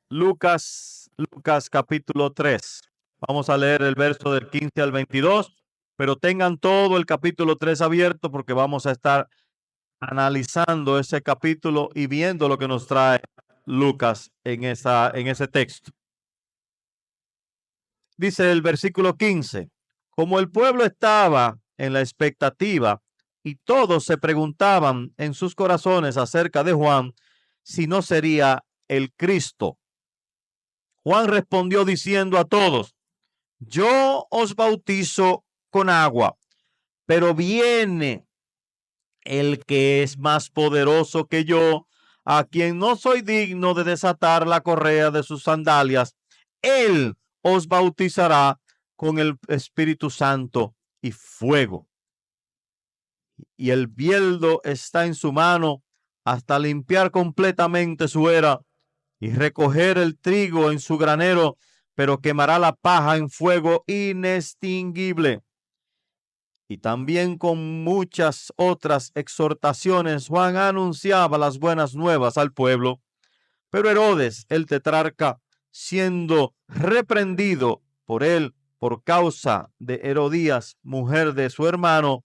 Lucas capítulo 3. Vamos a leer el verso del 15 al 22, pero tengan todo el capítulo 3 abierto porque vamos a estar analizando ese capítulo y viendo lo que nos trae Lucas en ese texto. Dice el versículo 15, como el pueblo estaba en la expectativa y todos se preguntaban en sus corazones acerca de Juan, si no sería el Cristo. Juan respondió diciendo a todos, yo os bautizo con agua, pero viene el que es más poderoso que yo, a quien no soy digno de desatar la correa de sus sandalias. Él os bautizará con el Espíritu Santo y fuego. Y el bieldo está en su mano hasta limpiar completamente su era y recoger el trigo en su granero, pero quemará la paja en fuego inextinguible. Y también con muchas otras exhortaciones, Juan anunciaba las buenas nuevas al pueblo. Pero Herodes, el tetrarca, siendo reprendido por él por causa de Herodías, mujer de su hermano,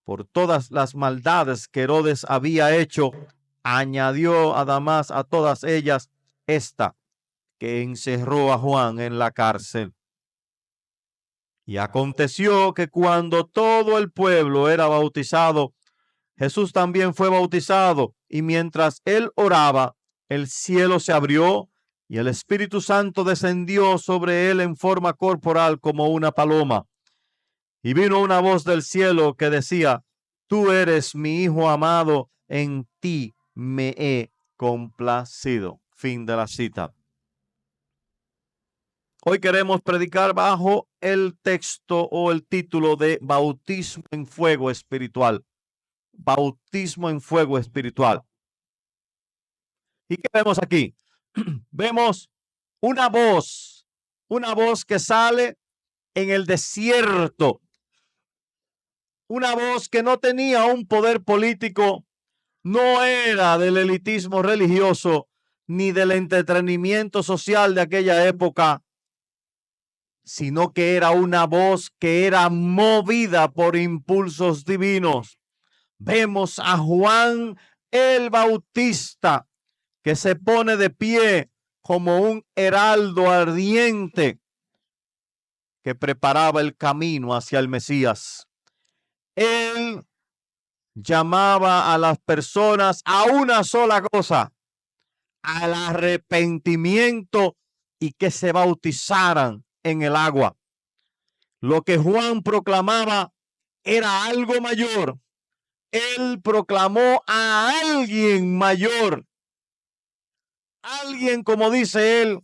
por todas las maldades que Herodes había hecho, añadió además a todas ellas esta, que encerró a Juan en la cárcel. Y aconteció que cuando todo el pueblo era bautizado, Jesús también fue bautizado, y mientras él oraba, el cielo se abrió y el Espíritu Santo descendió sobre él en forma corporal como una paloma. Y vino una voz del cielo que decía, tú eres mi Hijo amado, en ti me he complacido. Fin de la cita. Hoy queremos predicar bajo el texto o el título de bautismo en fuego espiritual. Bautismo en fuego espiritual. ¿Y qué vemos aquí? Vemos una voz que sale en el desierto. Una voz que no tenía un poder político, no era del elitismo religioso, ni del entretenimiento social de aquella época, sino que era una voz que era movida por impulsos divinos. Vemos a Juan el Bautista que se pone de pie como un heraldo ardiente que preparaba el camino hacia el Mesías. Él llamaba a las personas a una sola cosa, al arrepentimiento y que se bautizaran en el agua. Lo que Juan proclamaba era algo mayor. Él proclamó a alguien mayor. Alguien, como dice él,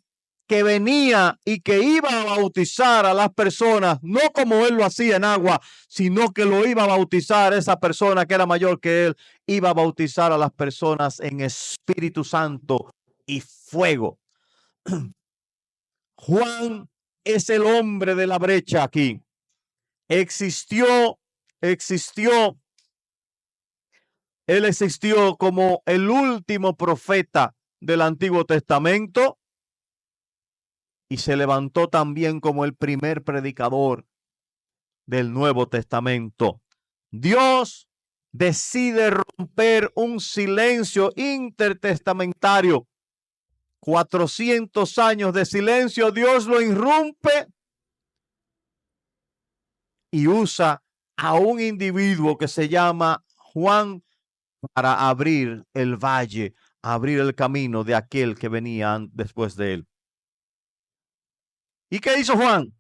que venía y que iba a bautizar a las personas, no como él lo hacía en agua, sino que lo iba a bautizar esa persona que era mayor que él, iba a bautizar a las personas en Espíritu Santo y fuego. Juan es el hombre de la brecha aquí. Existió, él existió como el último profeta del Antiguo Testamento y se levantó también como el primer predicador del Nuevo Testamento. Dios decide romper un silencio intertestamentario. 400 años de silencio, Dios lo irrumpe y usa a un individuo que se llama Juan para abrir el valle, abrir el camino de aquel que venía después de él. ¿Y qué hizo Juan?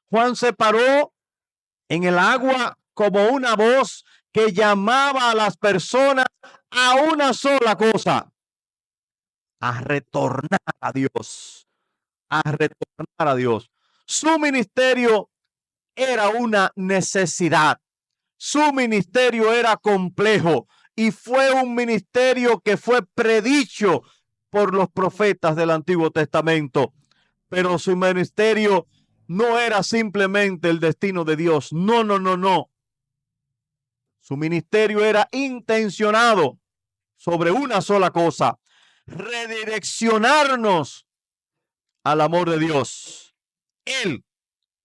Juan se paró en el agua como una voz que llamaba a las personas a una sola cosa, a retornar a Dios, a retornar a Dios. Su ministerio era una necesidad, su ministerio era complejo y fue un ministerio que fue predicho por los profetas del Antiguo Testamento, pero su ministerio no era simplemente el destino de Dios. No. Su ministerio era intencionado sobre una sola cosa, redireccionarnos al amor de Dios. Él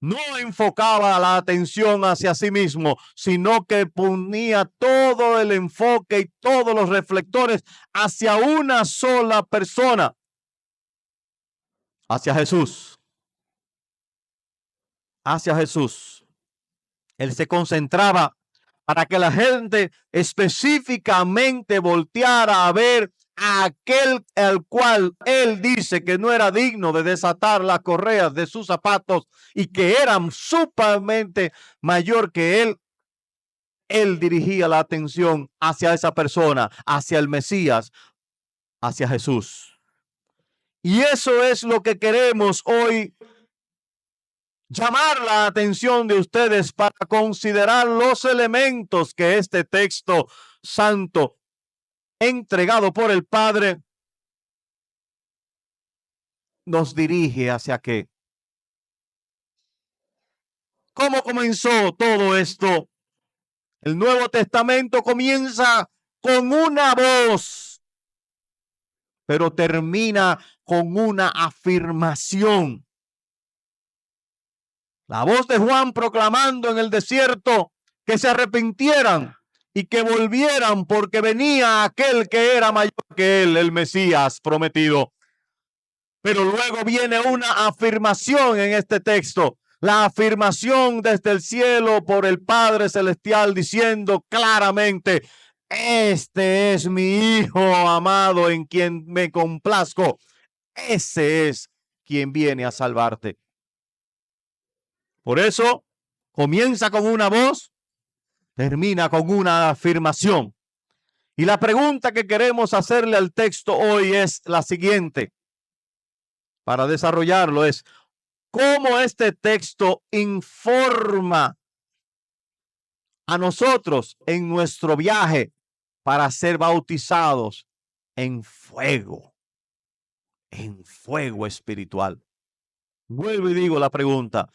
no enfocaba la atención hacia sí mismo, sino que ponía todo el enfoque y todos los reflectores hacia una sola persona, hacia Jesús. Hacia Jesús. Él se concentraba para que la gente específicamente volteara a ver a aquel al cual él dice que no era digno de desatar las correas de sus zapatos y que era sumamente mayor que él. Él dirigía la atención hacia esa persona, hacia el Mesías, hacia Jesús. Y eso es lo que queremos hoy llamar la atención de ustedes para considerar los elementos que este texto santo entregado por el Padre nos dirige hacia qué. ¿Cómo comenzó todo esto? El Nuevo Testamento comienza con una voz, pero termina con una afirmación. La voz de Juan proclamando en el desierto que se arrepintieran y que volvieran porque venía aquel que era mayor que él, el Mesías prometido. Pero luego viene una afirmación en este texto, la afirmación desde el cielo por el Padre Celestial diciendo claramente: este es mi Hijo amado en quien me complazco. Ese es quien viene a salvarte. Por eso comienza con una voz, termina con una afirmación. Y la pregunta que queremos hacerle al texto hoy es la siguiente. Para desarrollarlo es: ¿cómo este texto informa a nosotros en nuestro viaje para ser bautizados en fuego espiritual? Vuelvo y digo la pregunta: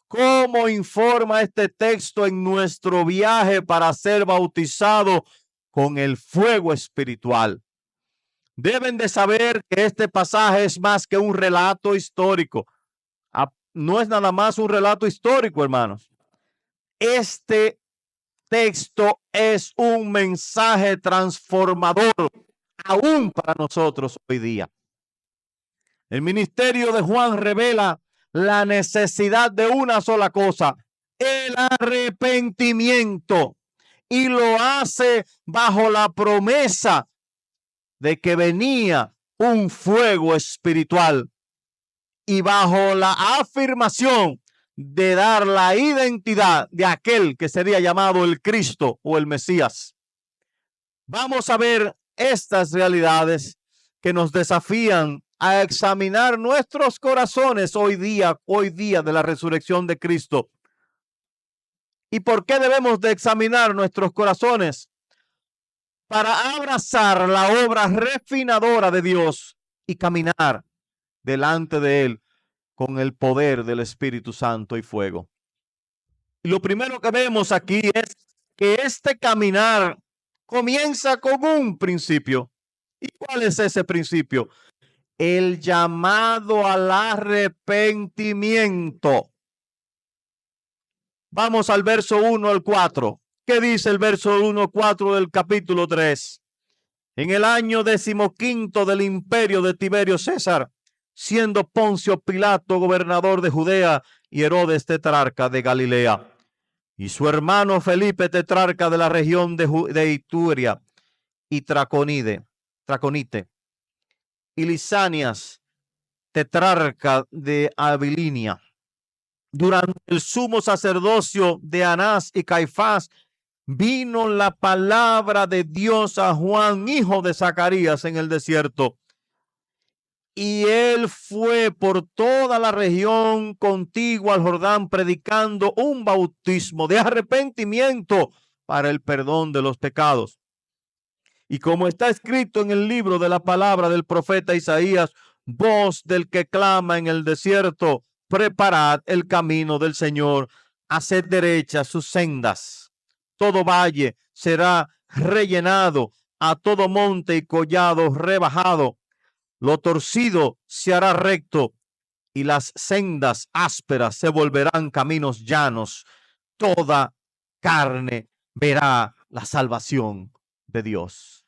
¿cómo informa este texto en nuestro viaje para ser bautizado con el fuego espiritual? Deben de saber que este pasaje es más que un relato histórico. No es nada más un relato histórico, hermanos. Este texto es un mensaje transformador aún para nosotros hoy día. El ministerio de Juan revela la necesidad de una sola cosa: el arrepentimiento, y lo hace bajo la promesa de que venía un fuego espiritual y bajo la afirmación de dar la identidad de aquel que sería llamado el Cristo o el Mesías. Vamos a ver estas realidades que nos desafían a examinar nuestros corazones hoy día de la resurrección de Cristo. ¿Y por qué debemos de examinar nuestros corazones? Para abrazar la obra refinadora de Dios y caminar delante de Él con el poder del Espíritu Santo y fuego. Y lo primero que vemos aquí es que este caminar comienza con un principio. ¿Y cuál es ese principio? El llamado al arrepentimiento. Vamos al verso 1 al 4. ¿Qué dice el verso 1 al 4 del capítulo 3? En el año 15 del imperio de Tiberio César, siendo Poncio Pilato gobernador de Judea y Herodes tetrarca de Galilea, y su hermano Felipe tetrarca de la región de Ituria y Traconite, y Lisanias tetrarca de Abilinia. Durante el sumo sacerdocio de Anás y Caifás, vino la palabra de Dios a Juan, hijo de Zacarías, en el desierto. Y él fue por toda la región contigua al Jordán, predicando un bautismo de arrepentimiento para el perdón de los pecados. Y como está escrito en el libro de la palabra del profeta Isaías: voz del que clama en el desierto, preparad el camino del Señor, haced derechas sus sendas. Todo valle será rellenado, a todo monte y collado rebajado. lo torcido se hará recto y las sendas ásperas se volverán caminos llanos. Toda carne verá la salvación de Dios.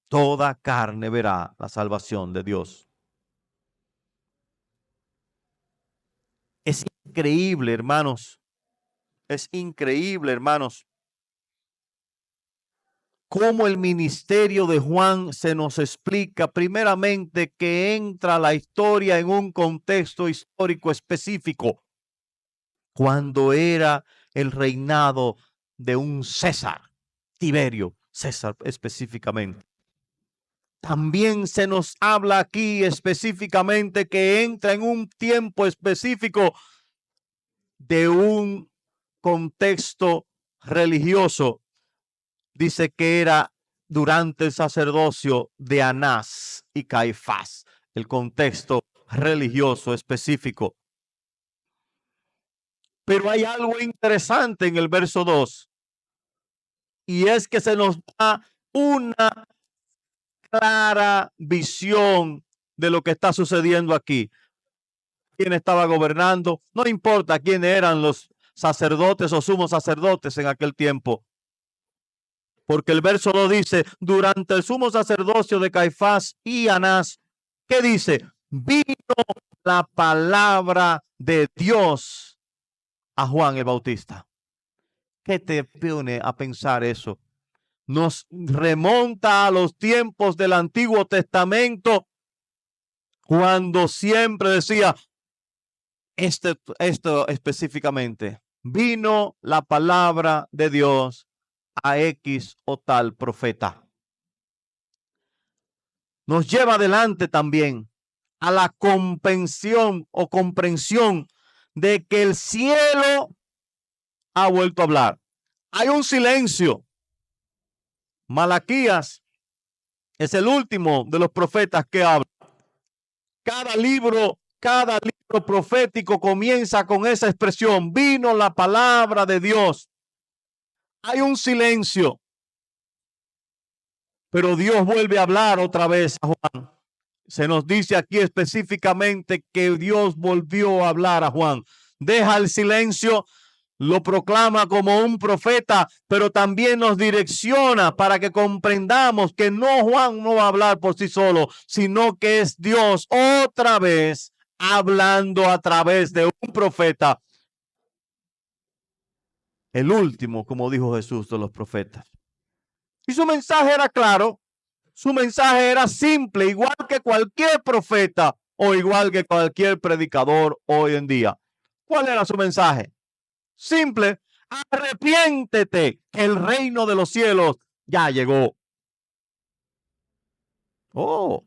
Toda carne verá la salvación de Dios. Es increíble, hermanos. Es increíble, hermanos, cómo el ministerio de Juan se nos explica primeramente que entra la historia en un contexto histórico específico, cuando era el reinado de un César, Tiberio César específicamente. También se nos habla aquí específicamente que entra en un tiempo específico de un contexto religioso. Dice que era durante el sacerdocio de Anás y Caifás, el contexto religioso específico. Pero hay algo interesante en el verso 2, y es que se nos da una clara visión de lo que está sucediendo aquí. ¿Quién estaba gobernando? No importa quiénes eran los sacerdotes o sumos sacerdotes en aquel tiempo. Porque el verso 2 dice, durante el sumo sacerdocio de Caifás y Anás, ¿qué dice? Vino la palabra de Dios a Juan el Bautista. ¿Qué te pone a pensar eso? Nos remonta a los tiempos del Antiguo Testamento, cuando siempre decía, esto específicamente, vino la palabra de Dios a X o tal profeta. Nos lleva adelante también a la comprensión de que el cielo ha vuelto a hablar. Hay un silencio. Malaquías es el último de los profetas que habla. Cada libro profético comienza con esa expresión, vino la palabra de Dios. Hay un silencio, pero Dios vuelve a hablar otra vez a Juan. Se nos dice aquí específicamente que Dios volvió a hablar a Juan. Deja el silencio, lo proclama como un profeta, pero también nos direcciona para que comprendamos que Juan no va a hablar por sí solo, sino que es Dios otra vez hablando a través de un profeta. El último, como dijo Jesús, de los profetas. Y su mensaje era claro. Su mensaje era simple, igual que cualquier profeta o igual que cualquier predicador hoy en día. ¿Cuál era su mensaje? Simple, arrepiéntete, que el reino de los cielos ya llegó. Oh,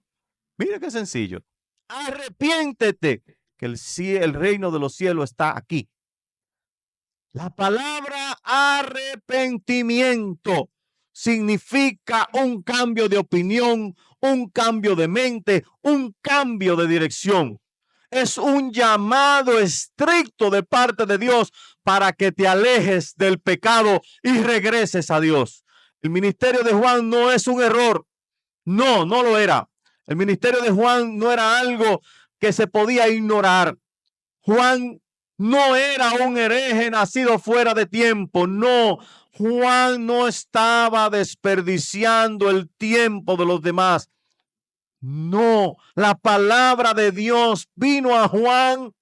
mire qué sencillo. Arrepiéntete, que el reino de los cielos está aquí. La palabra arrepentimiento significa un cambio de opinión, un cambio de mente, un cambio de dirección. Es un llamado estricto de parte de Dios para que te alejes del pecado y regreses a Dios. El ministerio de Juan no es un error. No lo era. El ministerio de Juan no era algo que se podía ignorar. Juan no era un hereje nacido fuera de tiempo. No, Juan no estaba desperdiciando el tiempo de los demás. No, la palabra de Dios vino a Juan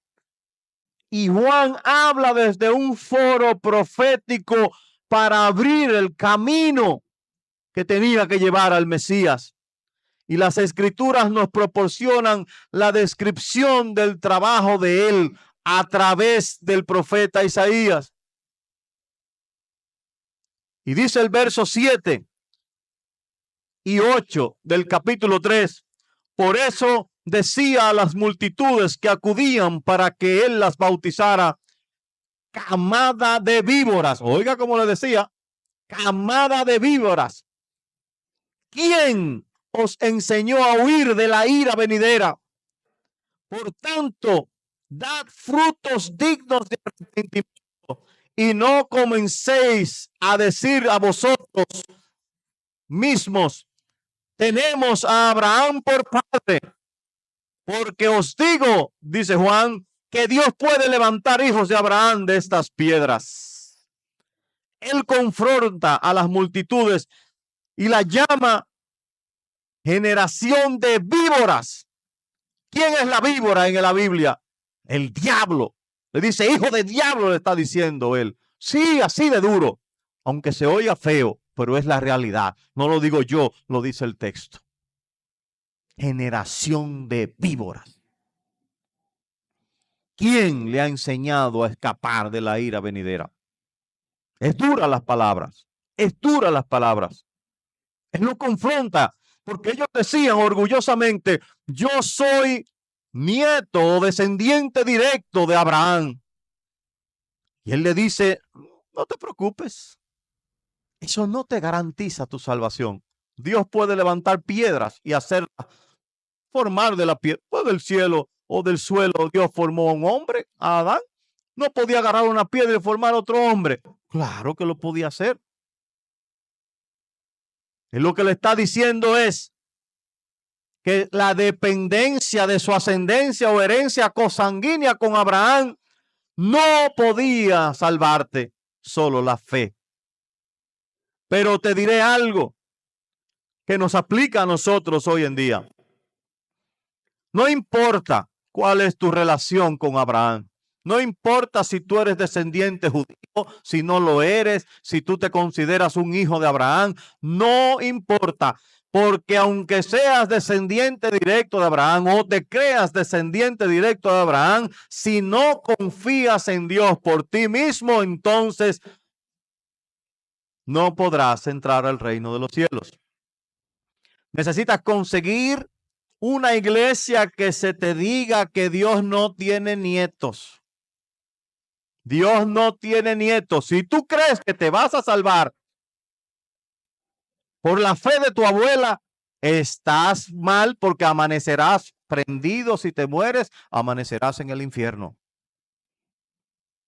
y Juan habla desde un foro profético para abrir el camino que tenía que llevar al Mesías. Y las escrituras nos proporcionan la descripción del trabajo de él a través del profeta Isaías. Y dice el verso 7 y 8 del capítulo 3. Por eso decía a las multitudes que acudían para que él las bautizara, camada de víboras. Oiga cómo le decía, camada de víboras. ¿Quién os enseñó a huir de la ira venidera? Por tanto, dad frutos dignos de arrepentimiento y no comencéis a decir a vosotros mismos, tenemos a Abraham por padre, porque os digo, dice Juan, que Dios puede levantar hijos de Abraham de estas piedras. Él confronta a las multitudes y la llama generación de víboras. ¿Quién es la víbora en la Biblia? El diablo. Le dice, hijo de diablo, le está diciendo él. Sí, así de duro, aunque se oiga feo, pero es la realidad. No lo digo yo, lo dice el texto. Generación de víboras. ¿Quién le ha enseñado a escapar de la ira venidera? Es dura las palabras. Es dura las palabras. Él lo confronta, porque ellos decían orgullosamente, yo soy nieto o descendiente directo de Abraham. Y él le dice, no te preocupes, eso no te garantiza tu salvación. Dios puede levantar piedras y hacer formar de la piedra, pues del cielo o del suelo. Dios formó a un hombre, a Adán. No podía agarrar una piedra y formar otro hombre. Claro que lo podía hacer. Y lo que le está diciendo es que la dependencia de su ascendencia o herencia consanguínea con Abraham no podía salvarte, solo la fe. Pero te diré algo que nos aplica a nosotros hoy en día. No importa cuál es tu relación con Abraham. No importa si tú eres descendiente judío, si no lo eres, si tú te consideras un hijo de Abraham. No importa, porque aunque seas descendiente directo de Abraham o te creas descendiente directo de Abraham, si no confías en Dios por ti mismo, entonces no podrás entrar al reino de los cielos. Necesitas conseguir una iglesia que se te diga que Dios no tiene nietos. Dios no tiene nietos. Si tú crees que te vas a salvar por la fe de tu abuela, estás mal, porque amanecerás prendido. Si te mueres, amanecerás en el infierno.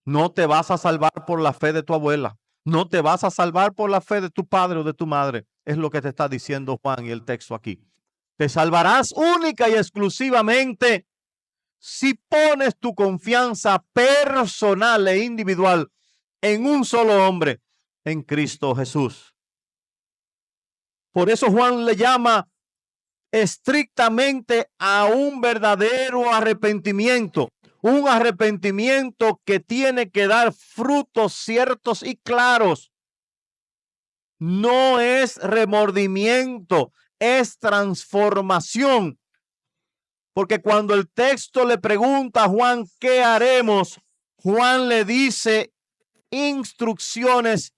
No te vas a salvar por la fe de tu abuela. No te vas a salvar por la fe de tu padre o de tu madre. Es lo que te está diciendo Juan y el texto aquí. Te salvarás única y exclusivamente si pones tu confianza personal e individual en un solo hombre, en Cristo Jesús. Por eso Juan le llama estrictamente a un verdadero arrepentimiento, un arrepentimiento que tiene que dar frutos ciertos y claros. No es remordimiento, es transformación. Porque cuando el texto le pregunta a Juan, ¿qué haremos? Juan le dice instrucciones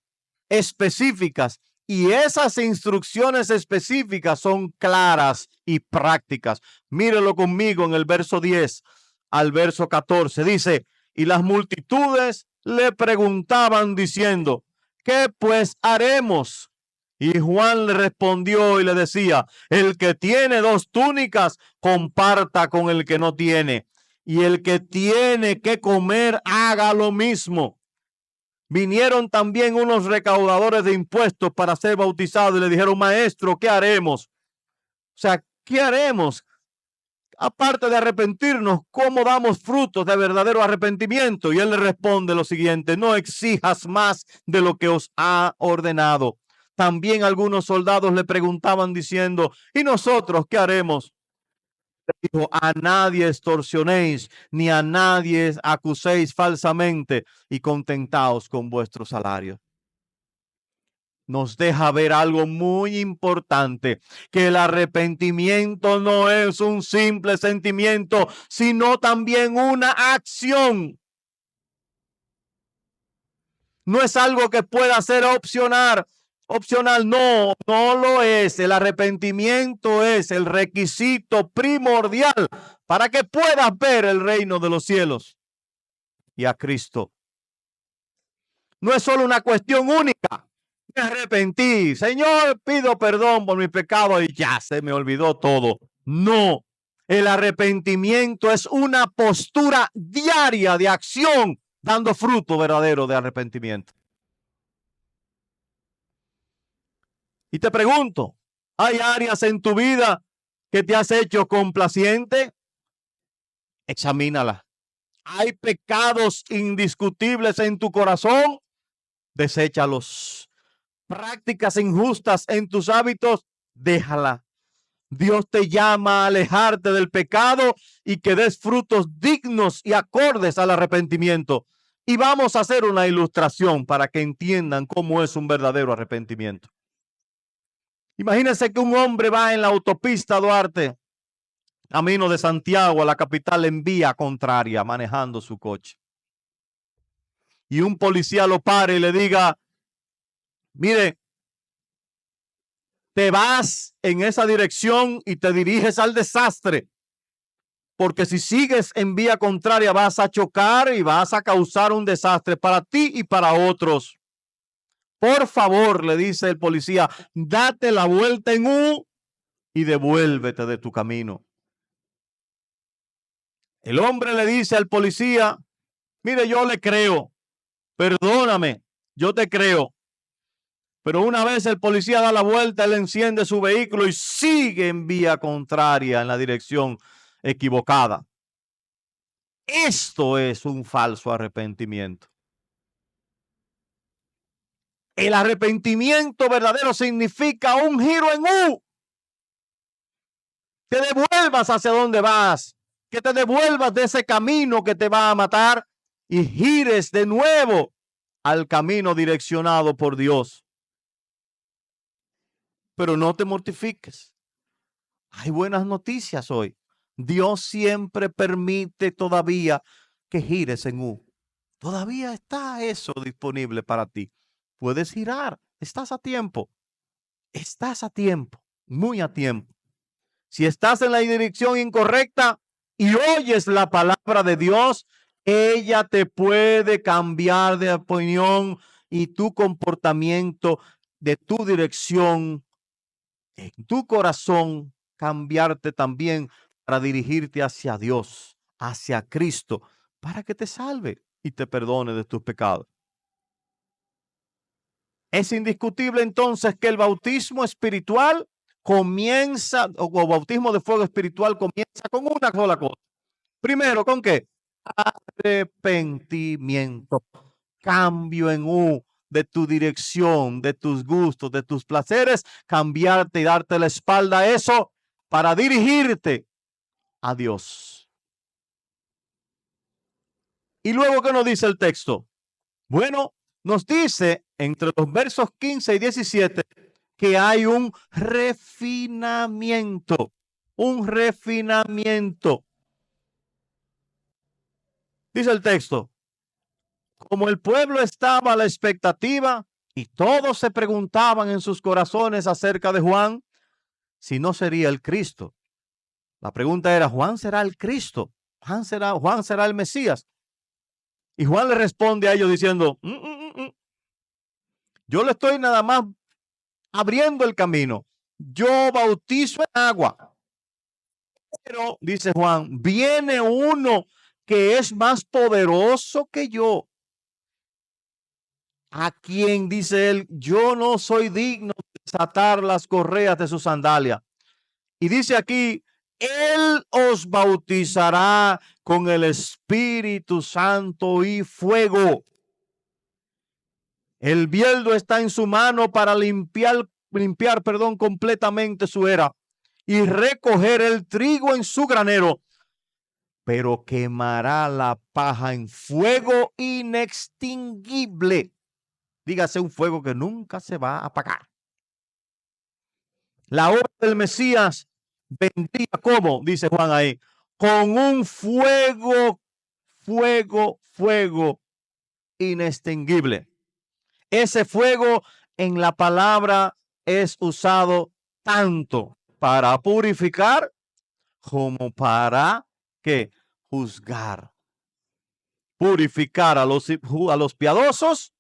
específicas. Y esas instrucciones específicas son claras y prácticas. Mírelo conmigo en el verso 10 al verso 14. Dice, y las multitudes le preguntaban diciendo, ¿qué pues haremos? Y Juan le respondió y le decía, el que tiene 2 túnicas, comparta con el que no tiene. Y el que tiene que comer, haga lo mismo. Vinieron también unos recaudadores de impuestos para ser bautizados y le dijeron, maestro, ¿qué haremos? O sea, ¿qué haremos? Aparte de arrepentirnos, ¿cómo damos frutos de verdadero arrepentimiento? Y él le responde lo siguiente, no exijas más de lo que os ha ordenado. También algunos soldados le preguntaban diciendo, ¿y nosotros qué haremos? Dijo, a nadie extorsionéis, ni a nadie acuséis falsamente, y contentaos con vuestro salario. Nos deja ver algo muy importante, que el arrepentimiento no es un simple sentimiento, sino también una acción. No es algo que pueda ser opcional. No lo es. El arrepentimiento es el requisito primordial para que puedas ver el reino de los cielos y a Cristo. No es solo una cuestión única. Me arrepentí, Señor, pido perdón por mi pecado y ya se me olvidó todo. No, el arrepentimiento es una postura diaria de acción, dando fruto verdadero de arrepentimiento. Y te pregunto, Hay áreas en tu vida que te has hecho complaciente. Examínala. Hay pecados indiscutibles en tu corazón. Deséchalos. Prácticas injustas en tus hábitos. Déjala. Dios te llama a alejarte del pecado y que des frutos dignos y acordes al arrepentimiento. Y vamos a hacer una ilustración para que entiendan cómo es un verdadero arrepentimiento. Imagínense que un hombre va en la autopista Duarte, camino de Santiago a la capital en vía contraria, manejando su coche. Y un policía lo para y le diga, mire, te vas en esa dirección y te diriges al desastre, porque si sigues en vía contraria vas a chocar y vas a causar un desastre para ti y para otros. Por favor, le dice el policía, date la vuelta en U y devuélvete de tu camino. El hombre le dice al policía, mire, yo le creo, perdóname, yo te creo. Pero una vez el policía da la vuelta, él enciende su vehículo y sigue en vía contraria, en la dirección equivocada. Esto es un falso arrepentimiento. El arrepentimiento verdadero significa un giro en U. Te devuelvas hacia donde vas, que te devuelvas de ese camino que te va a matar y gires de nuevo al camino direccionado por Dios. Pero no te mortifiques. Hay buenas noticias hoy. Dios siempre permite todavía que gires en U. Todavía está eso disponible para ti. Puedes girar. Estás a tiempo. Estás a tiempo. Muy a tiempo. Si estás en la dirección incorrecta y oyes la palabra de Dios, ella te puede cambiar de opinión y tu comportamiento de tu dirección en tu corazón cambiarte también para dirigirte hacia Dios, hacia Cristo, para que te salve y te perdone de tus pecados. Es indiscutible entonces que el bautismo espiritual comienza, o bautismo de fuego espiritual comienza con una sola cosa. Primero, ¿con qué? Arrepentimiento. Cambio en U de tu dirección, de tus gustos, de tus placeres, cambiarte y darte la espalda a eso para dirigirte a Dios. Y luego, ¿qué nos dice el texto? Bueno, nos dice entre los versos 15 y 17 que hay un refinamiento, un refinamiento. Dice el texto, como el pueblo estaba a la expectativa y todos se preguntaban en sus corazones acerca de Juan, si no sería el Cristo. La pregunta era, ¿Juan será el Cristo? ¿Juan será el Mesías? Y Juan le responde a ellos diciendo, yo le estoy nada más abriendo el camino. Yo bautizo en agua. Pero, dice Juan, viene uno que es más poderoso que yo, a quien, dice él, yo no soy digno de desatar las correas de su sandalia. Y dice aquí, él os bautizará con el Espíritu Santo y fuego. El bieldo está en su mano para limpiar completamente su era y recoger el trigo en su granero, pero quemará la paja en fuego inextinguible. Dígase, un fuego que nunca se va a apagar. La obra del Mesías vendría como, dice Juan ahí, con un fuego inextinguible. Ese fuego en la palabra es usado tanto para purificar como para ¿qué? Juzgar. Purificar a los piadosos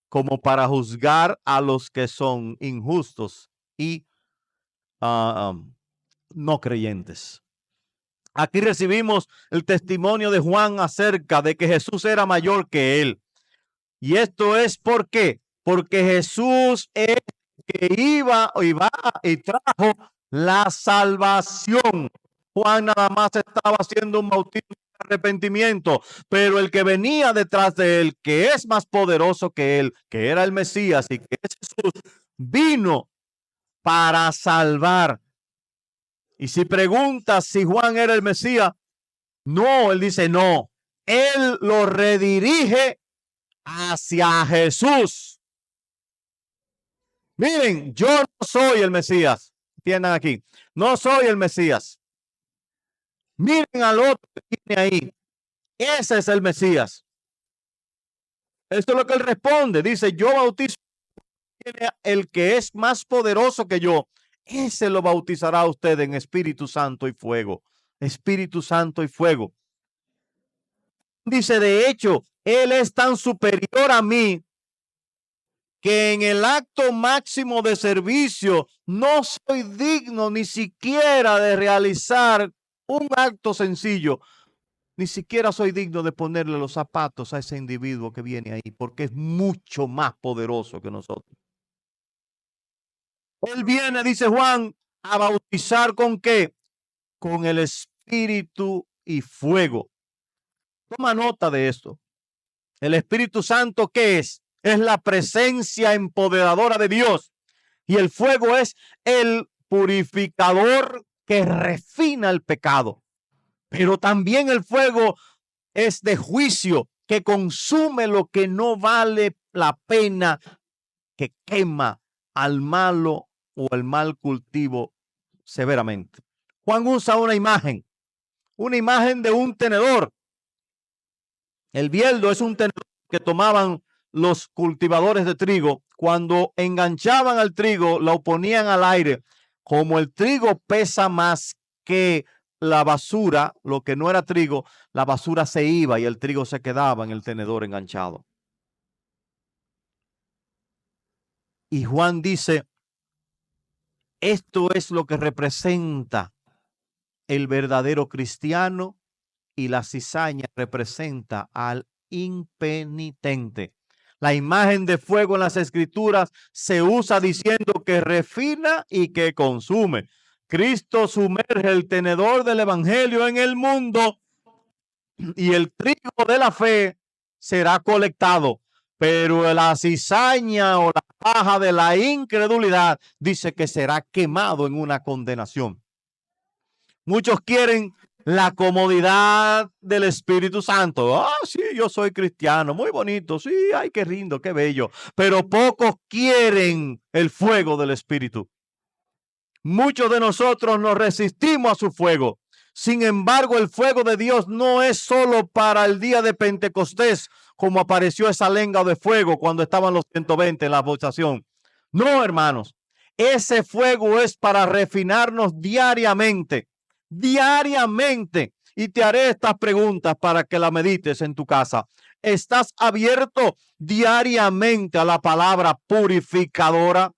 como para juzgar a los que son injustos y no creyentes. Aquí recibimos el testimonio de Juan acerca de que Jesús era mayor que él. Y esto es ¿por qué? Porque Jesús es que iba y va y trajo la salvación. Juan nada más estaba haciendo un bautismo de arrepentimiento, pero el que venía detrás de él, que es más poderoso que él, que era el Mesías y que es Jesús, vino para salvar. Y si preguntas si Juan era el Mesías, no, él dice no. Él lo redirige hacia Jesús. Miren, yo no soy el Mesías. Entiendan aquí, no soy el Mesías. Miren al otro que tiene ahí. Ese es el Mesías. Esto es lo que él responde. Dice, yo bautizo el que es más poderoso que yo. Ese lo bautizará a usted en Espíritu Santo y fuego. Espíritu Santo y fuego. Dice, de hecho, él es tan superior a mí que en el acto máximo de servicio no soy digno ni siquiera de realizar un acto sencillo. Ni siquiera soy digno de ponerle los zapatos a ese individuo que viene ahí, porque es mucho más poderoso que nosotros. Él viene, dice Juan, a bautizar ¿con qué? Con el Espíritu y fuego. Toma nota de esto. El Espíritu Santo, ¿qué es? Es la presencia empoderadora de Dios. Y el fuego es el purificador que refina el pecado. Pero también el fuego es de juicio, que consume lo que no vale la pena, que quema al malo o el mal cultivo severamente. Juan usa una imagen de un tenedor. El bieldo es un tenedor que tomaban los cultivadores de trigo. Cuando enganchaban al trigo, lo ponían al aire. Como el trigo pesa más que la basura, lo que no era trigo, la basura se iba y el trigo se quedaba en el tenedor enganchado. Y Juan dice, esto es lo que representa el verdadero cristiano y la cizaña representa al impenitente. La imagen de fuego en las escrituras se usa diciendo que refina y que consume. Cristo sumerge el tenedor del evangelio en el mundo y el trigo de la fe será colectado, pero la cizaña o la paja de la incredulidad dice que será quemado en una condenación. Muchos quieren la comodidad del Espíritu Santo. Ah, sí, yo soy cristiano, muy bonito, sí, ay, qué lindo, qué bello. Pero pocos quieren el fuego del Espíritu. Muchos de nosotros nos resistimos a su fuego. Sin embargo, el fuego de Dios no es solo para el día de Pentecostés, como apareció esa lenga de fuego cuando estaban los 120 en la votación. No, hermanos, ese fuego es para refinarnos diariamente. Y te haré estas preguntas para que la medites en tu casa. ¿Estás abierto diariamente a la palabra purificadora?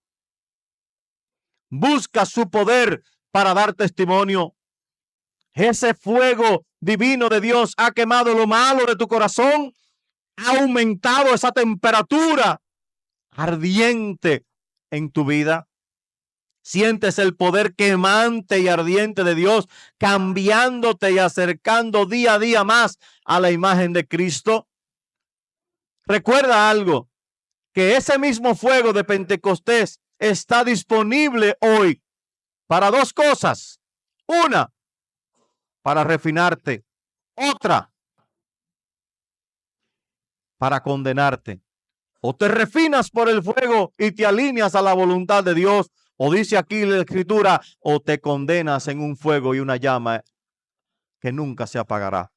Busca su poder para dar testimonio. Ese fuego divino de Dios ha quemado lo malo de tu corazón, ha aumentado esa temperatura ardiente en tu vida. Sientes el poder quemante y ardiente de Dios cambiándote y acercando día a día más a la imagen de Cristo. Recuerda algo, que ese mismo fuego de Pentecostés está disponible hoy para dos cosas. Una, para refinarte. Otra, para condenarte. O te refinas por el fuego y te alineas a la voluntad de Dios, o dice aquí la Escritura, o te condenas en un fuego y una llama que nunca se apagará.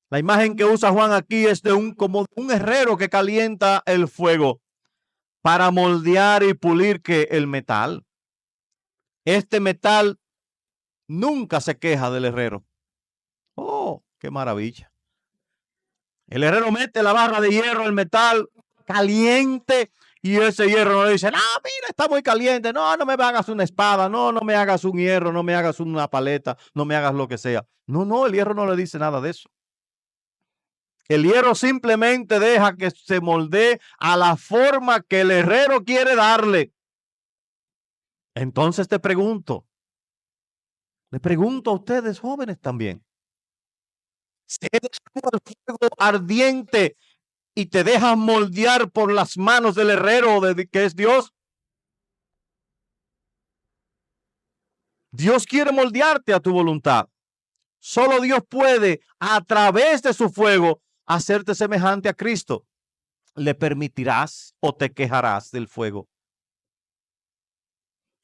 La imagen que usa Juan aquí es de como un herrero que calienta el fuego para moldear y pulir que el metal. Este metal nunca se queja del herrero. Oh, qué maravilla. El herrero mete la barra de hierro, el metal caliente, y ese hierro no le dice, no, mira, está muy caliente, no me hagas una espada, no me hagas un hierro, no me hagas una paleta, no me hagas lo que sea. No, el hierro no le dice nada de eso. El hierro simplemente deja que se moldee a la forma que el herrero quiere darle. Entonces le pregunto a ustedes jóvenes también, ¿se descubre el fuego ardiente y te dejas moldear por las manos del herrero que es Dios? Dios quiere moldearte a tu voluntad. Solo Dios puede, a través de su fuego, hacerte semejante a Cristo. ¿Le permitirás o te quejarás del fuego?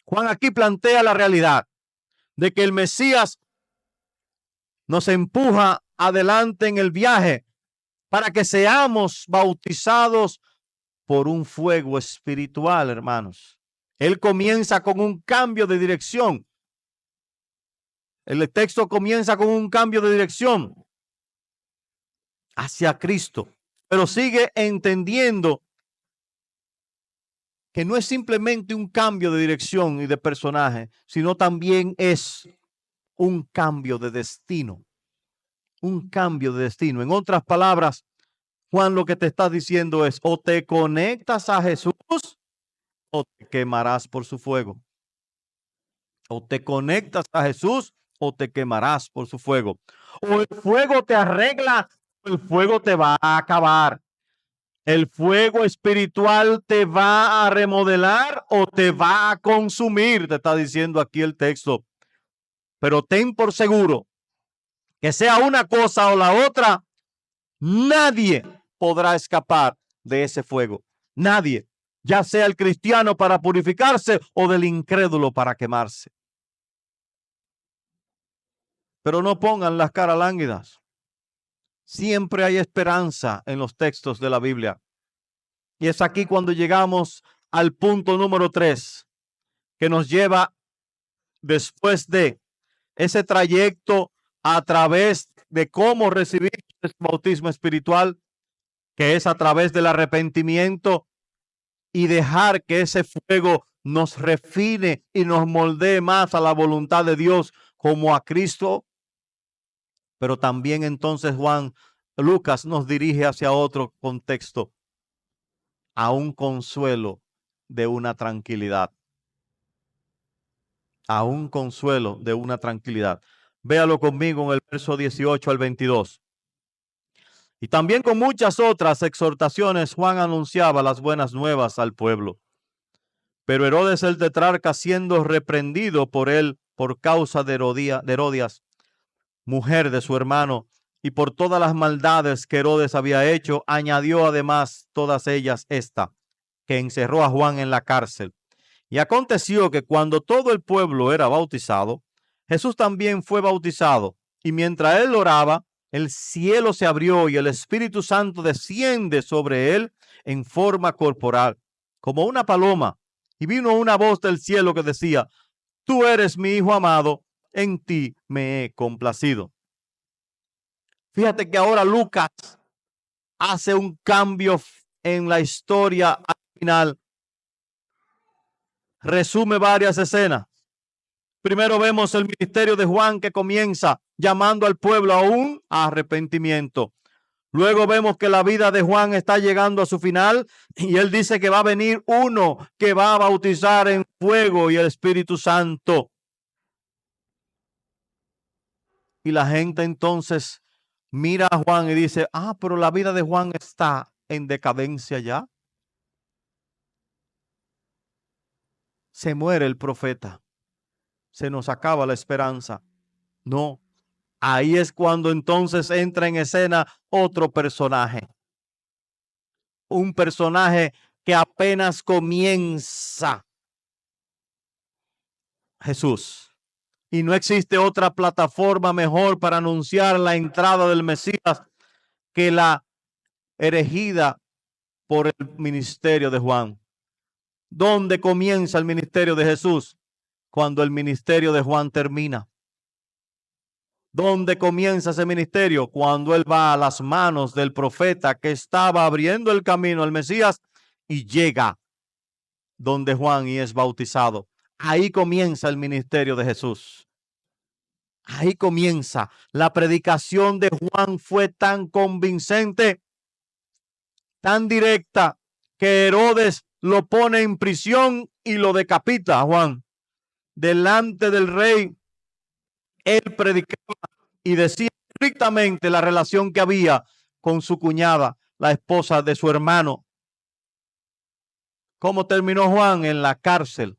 Juan aquí plantea la realidad de que el Mesías nos empuja adelante en el viaje para que seamos bautizados por un fuego espiritual, hermanos. Él comienza con un cambio de dirección. El texto comienza con un cambio de dirección hacia Cristo, pero sigue entendiendo que no es simplemente un cambio de dirección y de personaje, sino también es un cambio de destino. Un cambio de destino. En otras palabras, Juan lo que te está diciendo es: o te conectas a Jesús o te quemarás por su fuego. O te conectas a Jesús o te quemarás por su fuego. O el fuego te arregla o el fuego te va a acabar. El fuego espiritual te va a remodelar o te va a consumir, te está diciendo aquí el texto. Pero ten por seguro que sea una cosa o la otra, nadie podrá escapar de ese fuego. Nadie, ya sea el cristiano para purificarse o del incrédulo para quemarse. Pero no pongan las caras lánguidas. Siempre hay esperanza en los textos de la Biblia. Y es aquí cuando llegamos al punto número 3, que nos lleva después de ese trayecto a través de cómo recibir el bautismo espiritual, que es a través del arrepentimiento y dejar que ese fuego nos refine y nos moldee más a la voluntad de Dios como a Cristo. Pero también entonces Lucas nos dirige hacia otro contexto, a un consuelo de una tranquilidad. A un consuelo de una tranquilidad. Véalo conmigo en el verso 18 al 22. Y también con muchas otras exhortaciones Juan anunciaba las buenas nuevas al pueblo. Pero Herodes el tetrarca, siendo reprendido por él por causa de Herodias, mujer de su hermano, y por todas las maldades que Herodes había hecho, añadió además todas ellas esta, que encerró a Juan en la cárcel. Y aconteció que cuando todo el pueblo era bautizado, Jesús también fue bautizado. Y mientras él oraba, el cielo se abrió y el Espíritu Santo desciende sobre él en forma corporal, como una paloma. Y vino una voz del cielo que decía: tú eres mi Hijo amado, en ti me he complacido. Fíjate que ahora Lucas hace un cambio en la historia al final. Resume varias escenas. Primero vemos el ministerio de Juan, que comienza llamando al pueblo a un arrepentimiento. Luego vemos que la vida de Juan está llegando a su final y él dice que va a venir uno que va a bautizar en fuego y el Espíritu Santo. Y la gente entonces mira a Juan y dice: pero la vida de Juan está en decadencia ya. Se muere el profeta. Se nos acaba la esperanza. No. Ahí es cuando entonces entra en escena otro personaje. Un personaje que apenas comienza. Jesús. Y no existe otra plataforma mejor para anunciar la entrada del Mesías que la erigida por el ministerio de Juan. ¿Dónde comienza el ministerio de Jesús? Cuando el ministerio de Juan termina. ¿Dónde comienza ese ministerio? Cuando él va a las manos del profeta que estaba abriendo el camino al Mesías y llega donde Juan y es bautizado. Ahí comienza el ministerio de Jesús. Ahí comienza. La predicación de Juan fue tan convincente, tan directa, que Herodes lo pone en prisión y lo decapita a Juan. Delante del rey, él predicaba y decía estrictamente la relación que había con su cuñada, la esposa de su hermano. ¿Cómo terminó Juan? En la cárcel,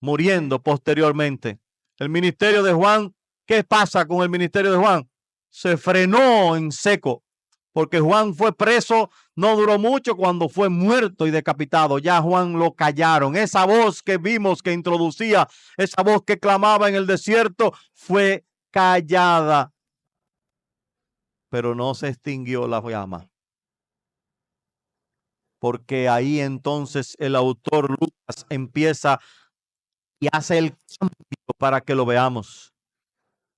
muriendo posteriormente. El ministerio de Juan, ¿qué pasa con el ministerio de Juan? Se frenó en seco, porque Juan fue preso, no duró mucho, cuando fue muerto y decapitado, ya Juan lo callaron. Esa voz que vimos que introducía, esa voz que clamaba en el desierto, fue callada, pero no se extinguió la llama. Porque ahí entonces el autor Lucas empieza y hace el cambio para que lo veamos.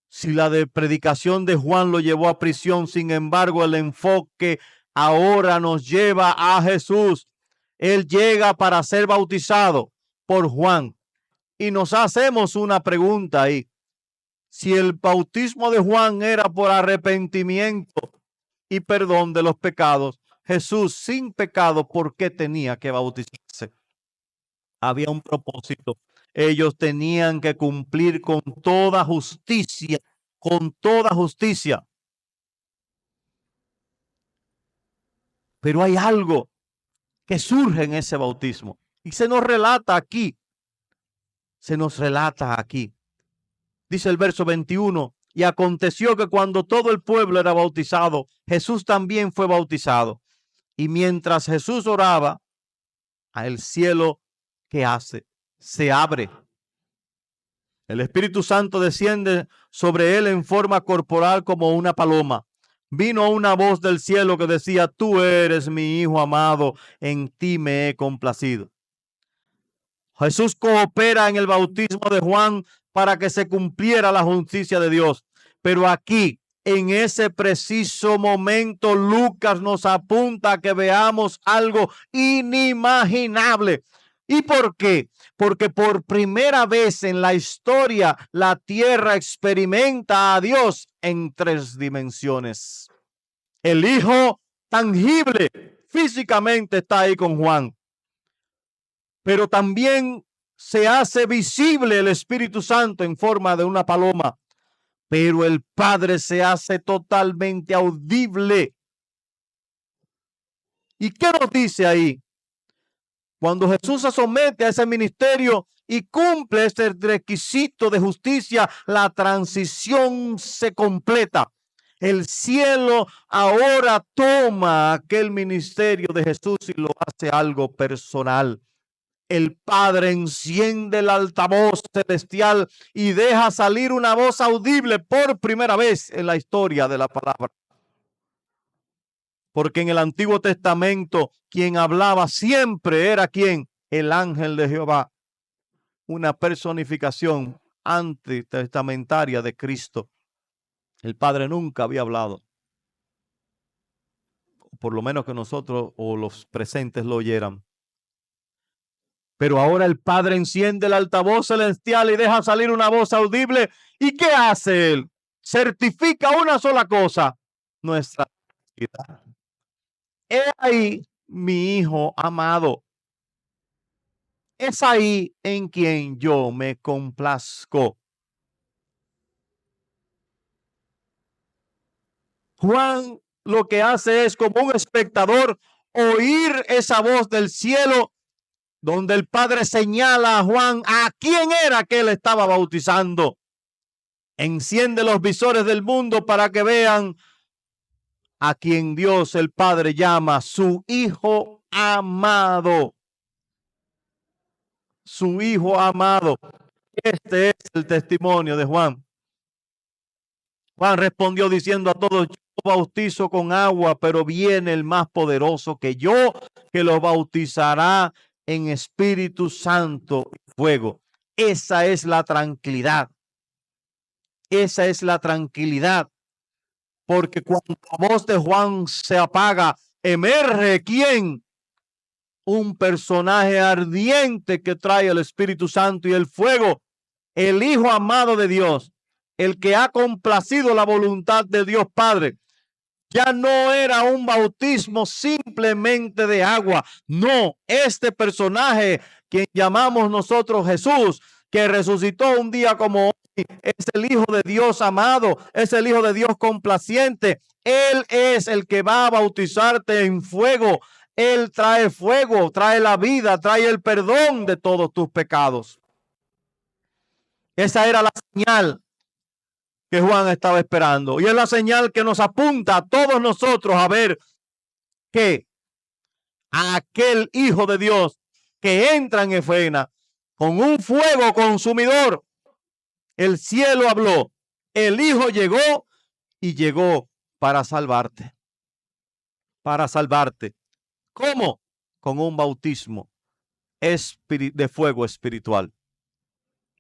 Si la de predicación de Juan lo llevó a prisión, sin embargo, el enfoque ahora nos lleva a Jesús. Él llega para ser bautizado por Juan. Y nos hacemos una pregunta ahí. Si el bautismo de Juan era por arrepentimiento y perdón de los pecados, Jesús sin pecado, ¿por qué tenía que bautizarse? Había un propósito. Ellos tenían que cumplir con toda justicia, con toda justicia. Pero hay algo que surge en ese bautismo y se nos relata aquí. Se nos relata aquí. Dice el verso 21, y aconteció que cuando todo el pueblo era bautizado, Jesús también fue bautizado. Y mientras Jesús oraba, el cielo, ¿qué hace? Se abre. El Espíritu Santo desciende sobre él en forma corporal como una paloma. Vino una voz del cielo que decía: tú eres mi Hijo amado, en ti me he complacido. Jesús coopera en el bautismo de Juan para que se cumpliera la justicia de Dios. Pero aquí, en ese preciso momento, Lucas nos apunta a que veamos algo inimaginable. ¿Y por qué? Porque por primera vez en la historia la tierra experimenta a Dios en 3 dimensiones. El Hijo tangible físicamente está ahí con Juan, pero también se hace visible el Espíritu Santo en forma de una paloma, pero el Padre se hace totalmente audible. ¿Y qué nos dice ahí? Cuando Jesús se somete a ese ministerio y cumple ese requisito de justicia, la transición se completa. El cielo ahora toma aquel ministerio de Jesús y lo hace algo personal. El Padre enciende el altavoz celestial y deja salir una voz audible por primera vez en la historia de la palabra. Porque en el Antiguo Testamento quien hablaba siempre era ¿quién? El ángel de Jehová, una personificación antitestamentaria de Cristo. El Padre nunca había hablado, por lo menos que nosotros o los presentes lo oyeran. Pero ahora el Padre enciende el altavoz celestial y deja salir una voz audible. ¿Y qué hace Él? Certifica una sola cosa: nuestra vida. He ahí mi Hijo amado. Es ahí en quien yo me complazco. Juan lo que hace es, como un espectador, oír esa voz del cielo donde el Padre señala a Juan a quién era que él estaba bautizando. Enciende los visores del mundo para que vean a quien Dios el Padre llama su Hijo amado. Su Hijo amado. Este es el testimonio de Juan. Juan respondió diciendo a todos: yo bautizo con agua, pero viene el más poderoso que yo, que los bautizará en Espíritu Santo y fuego. Esa es la tranquilidad. Esa es la tranquilidad. Porque cuando la voz de Juan se apaga, emerge ¿quién? Un personaje ardiente que trae el Espíritu Santo y el fuego, el Hijo amado de Dios. el que ha complacido la voluntad de Dios Padre. Ya no era un bautismo simplemente de agua. No, este personaje, quien llamamos nosotros Jesús, que resucitó un día como hoy, es el Hijo de Dios amado, es el Hijo de Dios complaciente. Él es el que va a bautizarte en fuego. Él trae fuego, trae la vida, trae el perdón de todos tus pecados. Esa era la señal que Juan estaba esperando. Y es la señal que nos apunta a todos nosotros a ver que aquel Hijo de Dios que entra en escena con un fuego consumidor, el cielo habló, el Hijo llegó y llegó para salvarte. Para salvarte. ¿Cómo? Con un bautismo de fuego espiritual.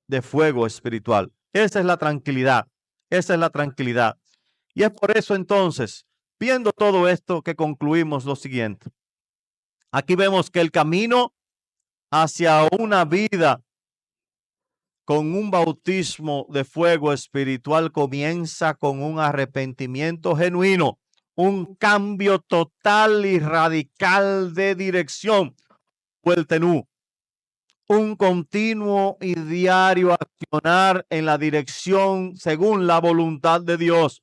De fuego espiritual. Esa es la tranquilidad. Esa es la tranquilidad. Y es por eso entonces, viendo todo esto, que concluimos lo siguiente. Aquí vemos que el camino hacia una vida con un bautismo de fuego espiritual comienza con un arrepentimiento genuino, un cambio total y radical de dirección. Un continuo y diario accionar en la dirección según la voluntad de Dios.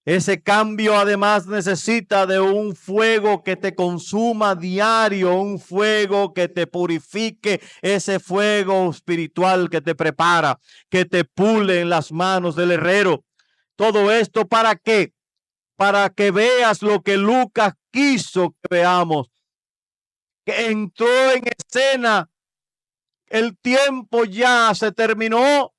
Ese cambio además necesita de un fuego que te consuma diario, un fuego que te purifique, ese fuego espiritual que te prepara, que te pule en las manos del herrero. Todo esto ¿para qué? Para que veas lo que Lucas quiso que veamos, que entró en escena, el tiempo ya se terminó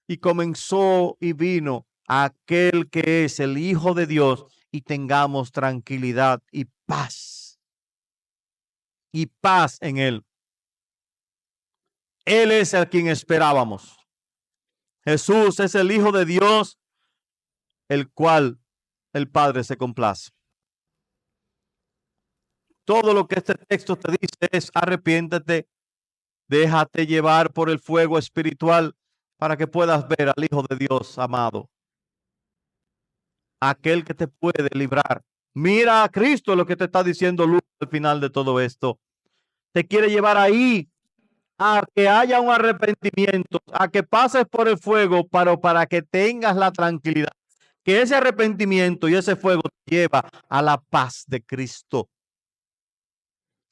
y comenzó y vino aquel que es el Hijo de Dios, y tengamos tranquilidad y paz en él. Él es el quien esperábamos. Jesús es el Hijo de Dios, el cual el Padre se complace. Todo lo que este texto te dice es: arrepiéntete, déjate llevar por el fuego espiritual para que puedas ver al Hijo de Dios amado, aquel que te puede librar. Mira a Cristo, lo que te está diciendo Lucas al final de todo esto. Te quiere llevar ahí, a que haya un arrepentimiento, a que pases por el fuego, para que tengas la tranquilidad. Que ese arrepentimiento y ese fuego te lleva a la paz de Cristo.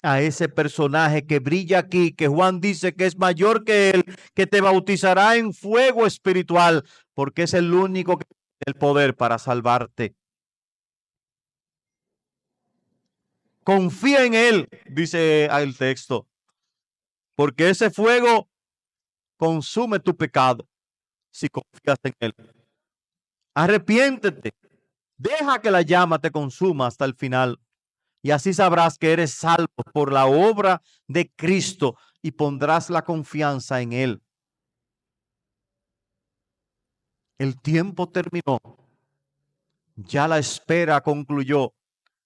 A ese personaje que brilla aquí, que Juan dice que es mayor que él, que te bautizará en fuego espiritual, porque es el único que tiene el poder para salvarte. Confía en él, dice el texto, porque ese fuego consume tu pecado si confías en él. Arrepiéntete, deja que la llama te consuma hasta el final, y así sabrás que eres salvo por la obra de Cristo y pondrás la confianza en él. El tiempo terminó, ya la espera concluyó,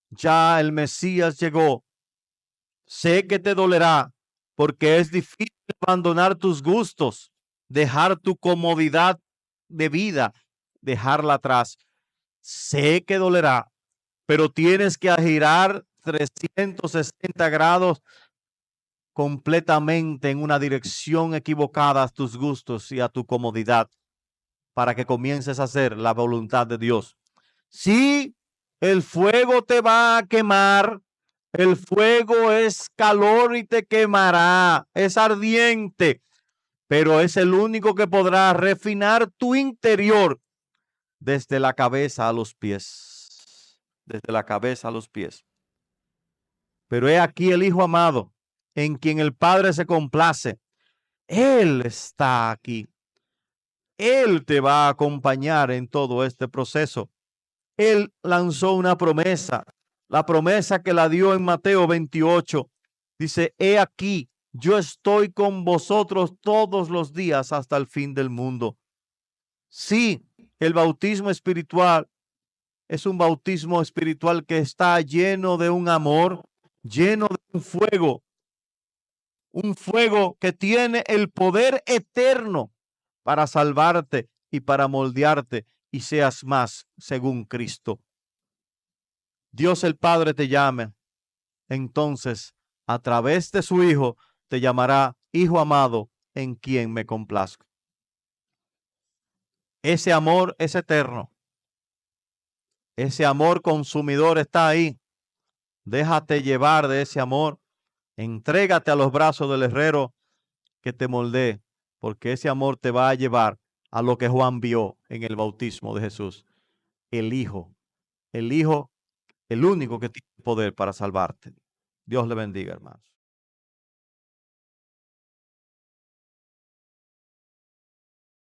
ya el Mesías llegó. Sé que te dolerá, porque es difícil abandonar tus gustos, dejar tu comodidad de vida, dejarla atrás. Sé que dolerá, pero tienes que girar 360 grados completamente en una dirección equivocada a tus gustos y a tu comodidad, para que comiences a hacer la voluntad de Dios. Sí, el fuego te va a quemar. El fuego es calor y te quemará, es ardiente, pero es el único que podrá refinar tu interior desde la cabeza a los pies, desde la cabeza a los pies. Pero he aquí el Hijo amado, en quien el Padre se complace. Él está aquí. Él te va a acompañar en todo este proceso. Él lanzó una promesa, la promesa que la dio en Mateo 28. Dice: he aquí, yo estoy con vosotros todos los días hasta el fin del mundo. Sí, el bautismo espiritual es un bautismo espiritual que está lleno de un amor, lleno de un fuego que tiene el poder eterno para salvarte y para moldearte y seas más según Cristo. Dios el Padre te llame, entonces a través de su Hijo te llamará Hijo amado en quien me complazco. Ese amor es eterno. Ese amor consumidor está ahí. Déjate llevar de ese amor. Entrégate a los brazos del herrero que te moldee, porque ese amor te va a llevar a lo que Juan vio en el bautismo de Jesús. El Hijo, el único que tiene poder para salvarte. Dios le bendiga, hermanos.